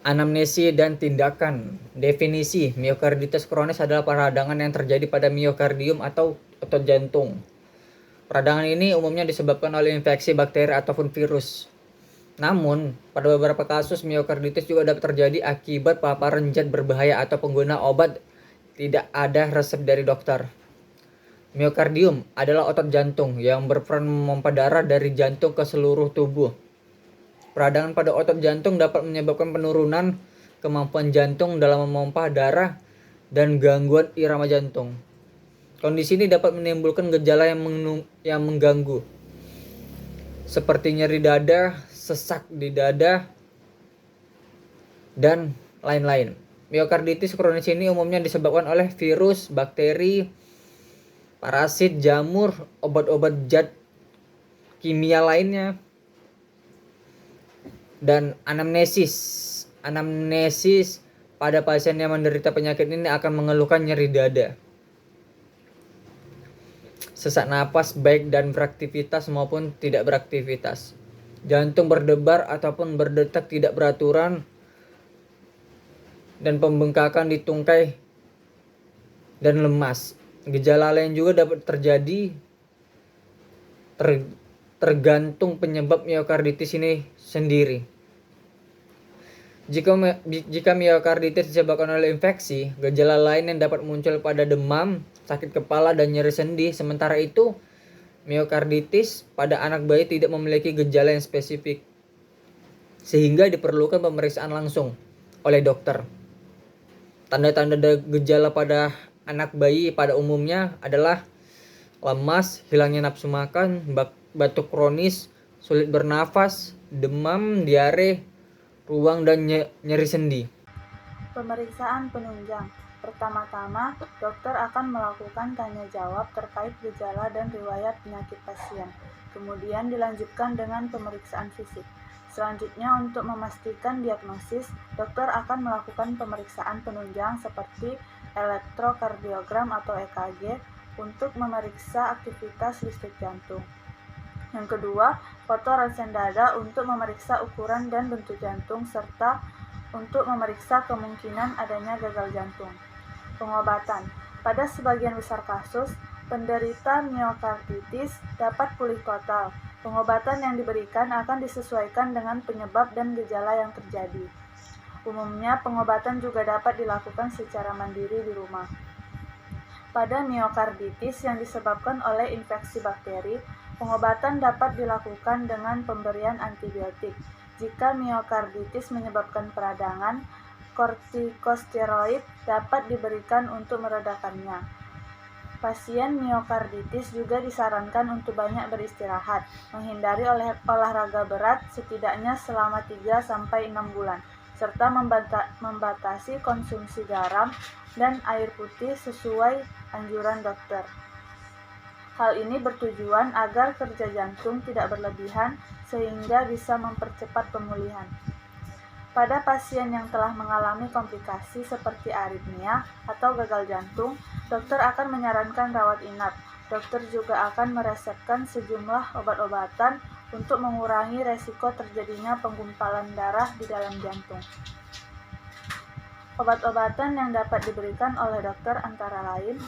Anamnesi dan tindakan. Definisi miokarditis kronis adalah peradangan yang terjadi pada miokardium atau otot jantung. Peradangan ini umumnya disebabkan oleh infeksi bakteri ataupun virus. Namun, pada beberapa kasus miokarditis juga dapat terjadi akibat paparan zat berbahaya atau pengguna obat tidak ada resep dari dokter. Miokardium adalah otot jantung yang berperan memompa darah dari jantung ke seluruh tubuh. Peradangan pada otot jantung dapat menyebabkan penurunan kemampuan jantung dalam memompa darah dan gangguan irama jantung. Kondisi ini dapat menimbulkan gejala yang mengganggu, seperti nyeri dada, sesak di dada, dan lain-lain. Miokarditis kronis ini umumnya disebabkan oleh virus, bakteri, parasit, jamur, obat-obat zat kimia lainnya. Dan anamnesis pada pasien yang menderita penyakit ini akan mengeluhkan nyeri dada, sesak napas baik dan beraktivitas maupun tidak beraktivitas, jantung berdebar ataupun berdetak tidak beraturan, dan pembengkakan di tungkai dan lemas. Gejala lain juga dapat terjadi tergantung penyebab miokarditis ini sendiri. Jika miokarditis disebabkan oleh infeksi, gejala lain yang dapat muncul pada demam, sakit kepala, dan nyeri sendi. Sementara itu, miokarditis pada anak bayi tidak memiliki gejala yang spesifik, sehingga diperlukan pemeriksaan langsung oleh dokter. Tanda-tanda gejala pada anak bayi pada umumnya adalah lemas, hilangnya nafsu makan, batuk kronis, sulit bernafas, demam, diare, ruang, dan nyeri sendi. Pemeriksaan penunjang. Pertama-tama, dokter akan melakukan tanya jawab terkait gejala dan riwayat penyakit pasien. Kemudian dilanjutkan dengan pemeriksaan fisik. Selanjutnya, untuk memastikan diagnosis, dokter akan melakukan pemeriksaan penunjang seperti elektrokardiogram atau EKG untuk memeriksa aktivitas listrik jantung. Yang kedua, foto ronsen dada untuk memeriksa ukuran dan bentuk jantung serta untuk memeriksa kemungkinan adanya gagal jantung. Pengobatan. Pada sebagian besar kasus, penderita miokarditis dapat pulih total. Pengobatan yang diberikan akan disesuaikan dengan penyebab dan gejala yang terjadi. Umumnya, pengobatan juga dapat dilakukan secara mandiri di rumah. Pada miokarditis yang disebabkan oleh infeksi bakteri, pengobatan dapat dilakukan dengan pemberian antibiotik. Jika miokarditis menyebabkan peradangan, kortikosteroid dapat diberikan untuk meredakannya. Pasien miokarditis juga disarankan untuk banyak beristirahat, menghindari olahraga berat setidaknya selama 3-6 bulan, serta membatasi konsumsi garam dan air putih sesuai anjuran dokter. Hal ini bertujuan agar kerja jantung tidak berlebihan sehingga bisa mempercepat pemulihan. Pada pasien yang telah mengalami komplikasi seperti aritmia atau gagal jantung, dokter akan menyarankan rawat inap. Dokter juga akan meresepkan sejumlah obat-obatan untuk mengurangi resiko terjadinya penggumpalan darah di dalam jantung. Obat-obatan yang dapat diberikan oleh dokter antara lain: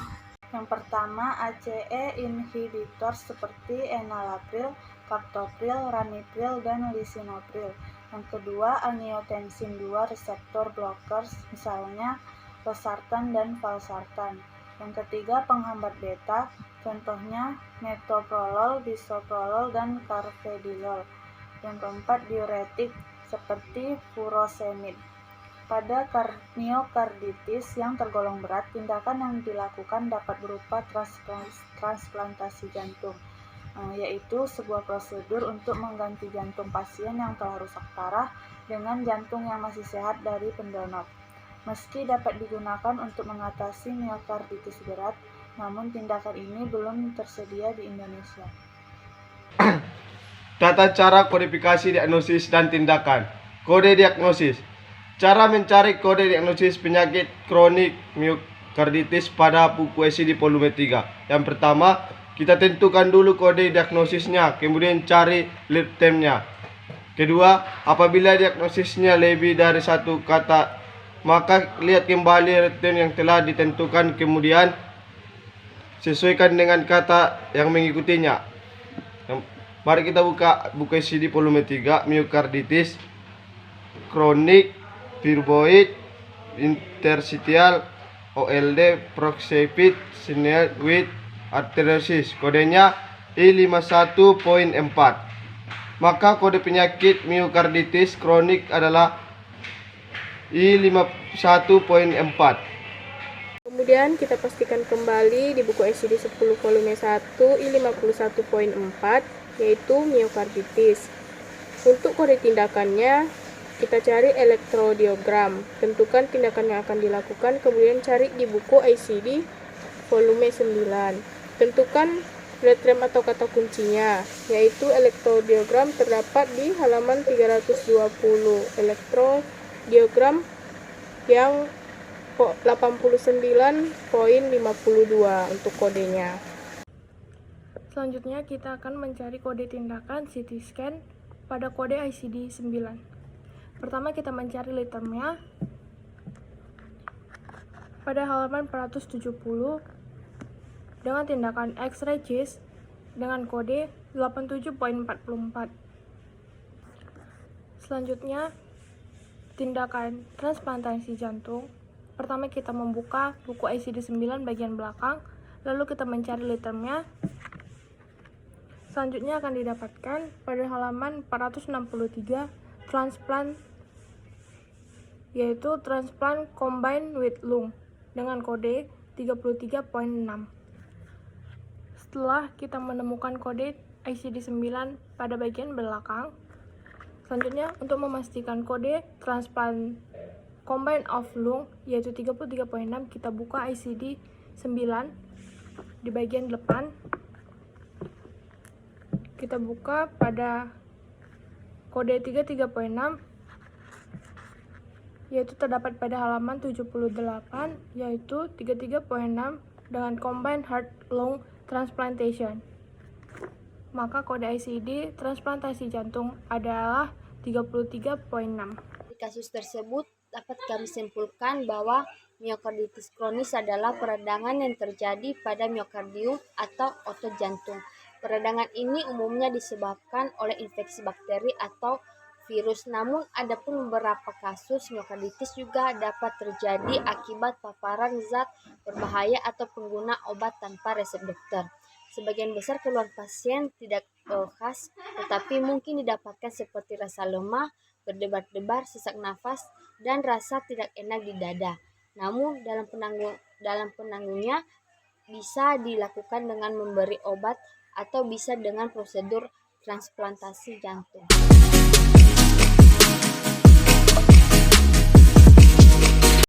yang pertama, ACE inhibitor seperti enalapril, captopril, ramipril, dan lisinopril. Yang kedua, angiotensin II reseptor blockers, misalnya losartan dan valsartan. Yang ketiga, penghambat beta, contohnya metoprolol, bisoprolol, dan carvedilol. Yang keempat, diuretik seperti furosemid. Pada miokarditis yang tergolong berat, tindakan yang dilakukan dapat berupa transplantasi jantung, yaitu sebuah prosedur untuk mengganti jantung pasien yang telah rusak parah dengan jantung yang masih sehat dari pendonor. Meski dapat digunakan untuk mengatasi miokarditis berat, namun tindakan ini belum tersedia di Indonesia. Tata cara kodifikasi diagnosis dan tindakan. Kode diagnosis. Cara mencari kode diagnosis penyakit kronik miokarditis pada buku esi di volume 3. Yang pertama, kita tentukan dulu kode diagnosisnya, kemudian cari lead termnya. Kedua, apabila diagnosisnya lebih dari satu kata, maka lihat kembali lead term yang telah ditentukan, kemudian sesuaikan dengan kata yang mengikutinya. Mari kita buka buku ICD volume 3, miokarditis kronik, fibroid, interstitial, OLD, proxepit, sinel with arteriosis. Kodenya I51.4. Maka kode penyakit miokarditis kronik adalah I51.4. Kemudian kita pastikan kembali di buku ICD 10 volume 1 I51.4, yaitu miokarditis. Untuk kode tindakannya, kita cari elektrodiogram. Tentukan tindakan yang akan dilakukan, kemudian cari di buku ICD volume 9. Tentukan letrem atau kata kuncinya, yaitu elektrodiogram terdapat di halaman 320. Elektrodiogram yang 89.52 untuk kodenya. Selanjutnya kita akan mencari kode tindakan CT scan pada kode ICD 9. Pertama kita mencari letternya pada halaman 470 dengan tindakan X-ray chest dengan kode 87.44. Selanjutnya tindakan transplantasi jantung. Pertama kita membuka buku ICD 9 bagian belakang, lalu kita mencari letternya. Selanjutnya akan didapatkan pada halaman 463 transplant, yaitu transplant combined with lung dengan kode 33.6. Setelah kita menemukan kode ICD 9 pada bagian belakang, selanjutnya untuk memastikan kode transplant combine of lung yaitu 33.6, kita buka ICD 9 di bagian depan. Kita buka pada kode 33.6 yaitu terdapat pada halaman 78, yaitu 33.6 dengan combined heart lung transplantation. Maka kode ICD transplantasi jantung adalah 33.6. Di kasus tersebut dapat kami simpulkan bahwa miokarditis kronis adalah peradangan yang terjadi pada miokardium atau otot jantung. Peradangan ini umumnya disebabkan oleh infeksi bakteri atau virus, namun ada pun beberapa kasus miokarditis juga dapat terjadi akibat paparan zat berbahaya atau pengguna obat tanpa resep dokter. Sebagian besar keluhan pasien tidak khas, tetapi mungkin didapatkan seperti rasa lemah, berdebar-debar, sesak nafas, dan rasa tidak enak di dada. Namun dalam penanggungnya bisa dilakukan dengan memberi obat atau bisa dengan prosedur transplantasi jantung.